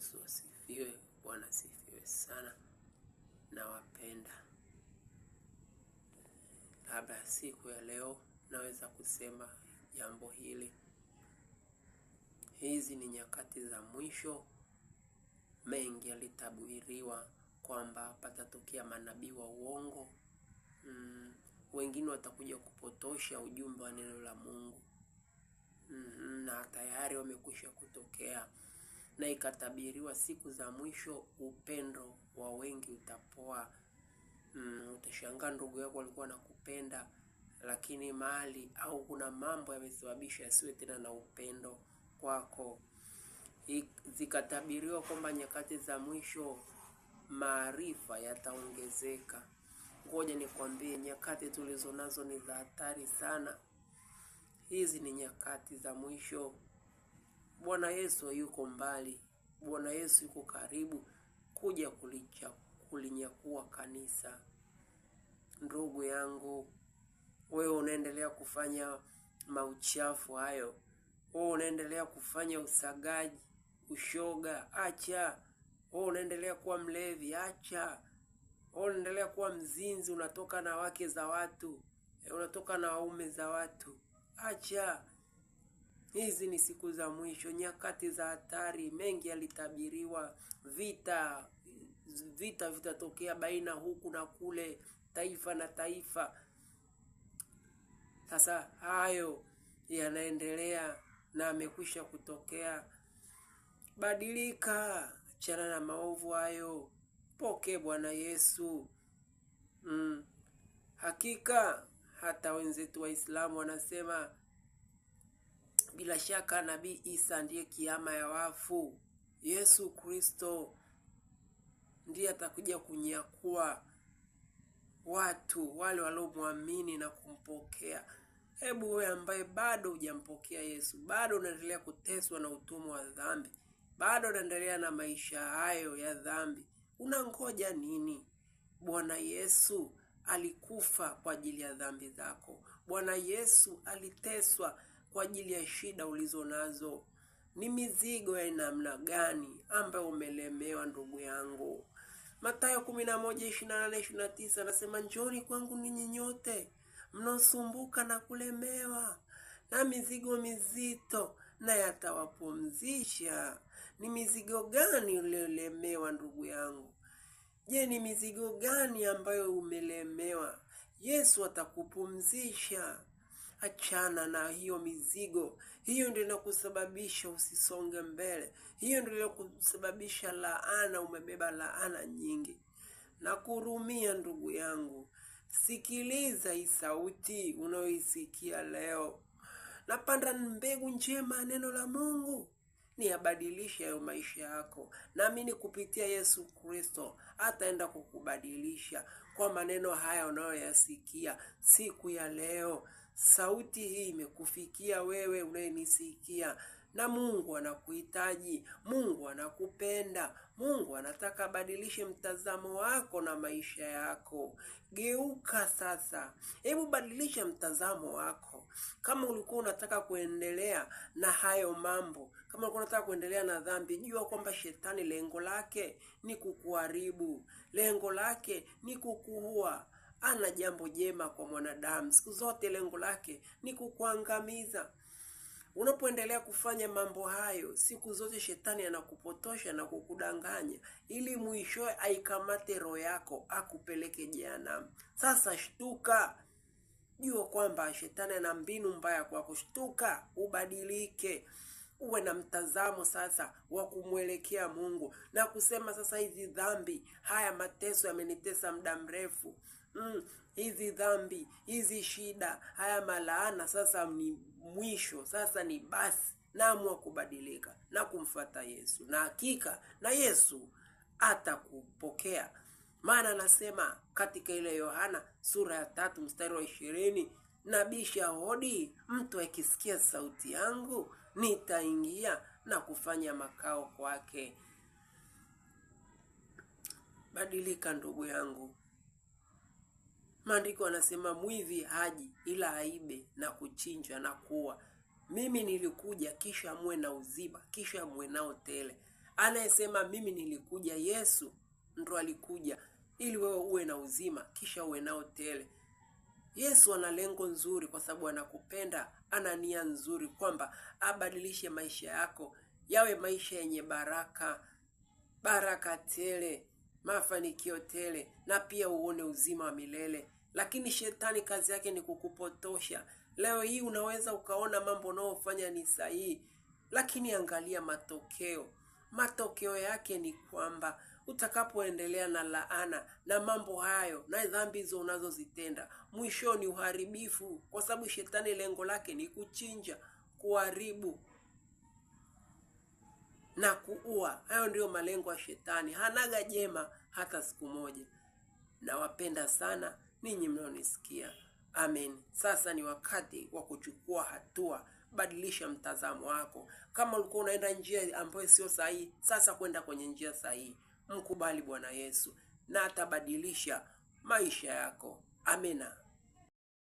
Yesu asifiwe. Bwana asifiwe sana. Nawapenda. Labda siku ya leo naweza kusema jambo hili. Hizi ni nyakati za mwisho. Mengi yalitabiriwa kwamba patatokea manabii wa uongo. Wengine watakuja kupotosha ujumbe wa neno la Mungu. Na tayari wamekwisha kutokea. Na ikatabiriwa siku za mwisho upendo wa wengi utapoa. Utashangaa ndugu yako alikuwa anakupenda, lakini mali au kuna mambo yamesababisha asiwe tena na upendo kwako. Zikatabiriwa kwamba nyakati za mwisho maarifa yataongezeka. Ngoja nikwambie, nyakati tulizo nazo ni za hatari sana. Hizi ni nyakati za mwisho. Bwana Yesu yuko mbali. Bwana Yesu yuko karibu kuja kulinyakua kanisa. Ndugu yangu, wewe unaendelea kufanya mauchafu hayo. Wewe unaendelea kufanya usagaji, ushoga, acha. Wewe unaendelea kuwa mlevi, acha. Wewe unaendelea kuwa mzinzi, unatoka na wake za watu, unatoka na waume za watu, acha. Hizi ni siku za mwisho, nyakati za hatari. Mengi yalitabiriwa. Vita vitatokea baina huku na kule, taifa na taifa. Sasa hayo yanaendelea na amekwisha kutokea. Badilika, achana na maovu hayo. Pokea Bwana Yesu. Hakika hata wenzetu Waislamu wanasema bila shaka Nabii Isa ndiye kiama ya wafu. Yesu Kristo ndiye atakuja kunyakua watu wale waliomwamini na kumpokea. Hebu wewe ambaye bado hujampokea Yesu, bado unaendelea kuteswa na utumwa wa dhambi, bado unaendelea na maisha hayo ya dhambi, unangoja nini? Bwana Yesu alikufa kwa ajili ya dhambi zako. Bwana Yesu aliteswa kwa ajili ya shida ulizo nazo. Ni mizigo ya namna gani ambayo umelemewa ndugu yangu? Mathayo 11:28-29 anasema, njoni kwangu ninyi nyote mnaosumbuka na kulemewa na mizigo mizito, na yatawapumzisha. Ni mizigo gani uliolemewa ndugu yangu? Je, ni mizigo gani ambayo umelemewa? Yesu atakupumzisha. Achana na hiyo mizigo. Hiyo ndio inakusababisha usisonge mbele. Hiyo ndio inakusababisha laana, umebeba laana nyingi. Na kurumia ndugu yangu, sikiliza hii sauti unayoisikia leo. Napanda mbegu njema neno la Mungu, ni abadilisha hayo maisha yako. Naamini kupitia Yesu Kristo ataenda kukubadilisha kwa maneno haya unayoyasikia siku ya leo. Sauti hii imekufikia wewe unayenisikia, na Mungu anakuhitaji. Mungu anakupenda. Mungu anataka badilishe mtazamo wako na maisha yako. Geuka sasa. Hebu badilisha mtazamo wako. Kama ulikuwa unataka kuendelea na hayo mambo, kama ulikuwa unataka kuendelea na dhambi, jua kwamba shetani lengo lake ni kukuharibu. Lengo lake ni kukuua. Ana jambo jema kwa mwanadamu. Siku zote lengo lake ni kukuangamiza. Unapoendelea kufanya mambo hayo, siku zote shetani anakupotosha na kukudanganya ili mwishowe aikamate roho yako akupeleke jehanamu. Sasa shtuka. Jua kwamba shetani ana mbinu mbaya kwa kushtuka, ubadilike. Uwe na mtazamo sasa wa kumwelekea Mungu na kusema, sasa hizi dhambi, haya mateso yamenitesa muda mrefu. Hizi dhambi, hizi shida, haya malaana, sasa ni mwisho. Sasa ni basi, naamua kubadilika na kumfuata Yesu. Na hakika na Yesu atakupokea. Maana anasema katika ile Yohana sura ya 3:20, nabisha hodi, mtu akisikia sauti yangu nitaingia na kufanya makao kwake. Badilika ndugu yangu. Maandiko anasema mwivi haji ila aibe na kuchinja na kuua. Mimi nilikuja kisha muwe na uzima, kisha muwe nao tele. anayesema mimi nilikuja. Yesu ndo alikuja ili wewe uwe na uzima kisha uwe nao tele. Yesu ana lengo nzuri kwa sababu anakupenda, ana nia nzuri kwamba abadilishe maisha yako yawe maisha yenye baraka tele, mafanikio tele, na pia uone uzima wa milele. Lakini shetani kazi yake ni kukupotosha. Leo hii unaweza ukaona mambo unayofanya ni sahihi, lakini angalia matokeo. Matokeo yake ni kwamba utakapoendelea na laana na mambo hayo na dhambi hizo unazozitenda, mwisho ni uharibifu, kwa sababu shetani lengo lake ni kuchinja, kuharibu na kuua. Hayo ndio malengo ya shetani. Hanaga jema hata siku moja. Nawapenda sana ninyi mnaonisikia. Amen. Sasa ni wakati wa kuchukua hatua. Badilisha mtazamo wako. Kama ulikuwa unaenda njia ambayo sio sahihi, sasa kwenda kwenye njia sahihi. Mkubali Bwana Yesu na atabadilisha maisha yako. Amena.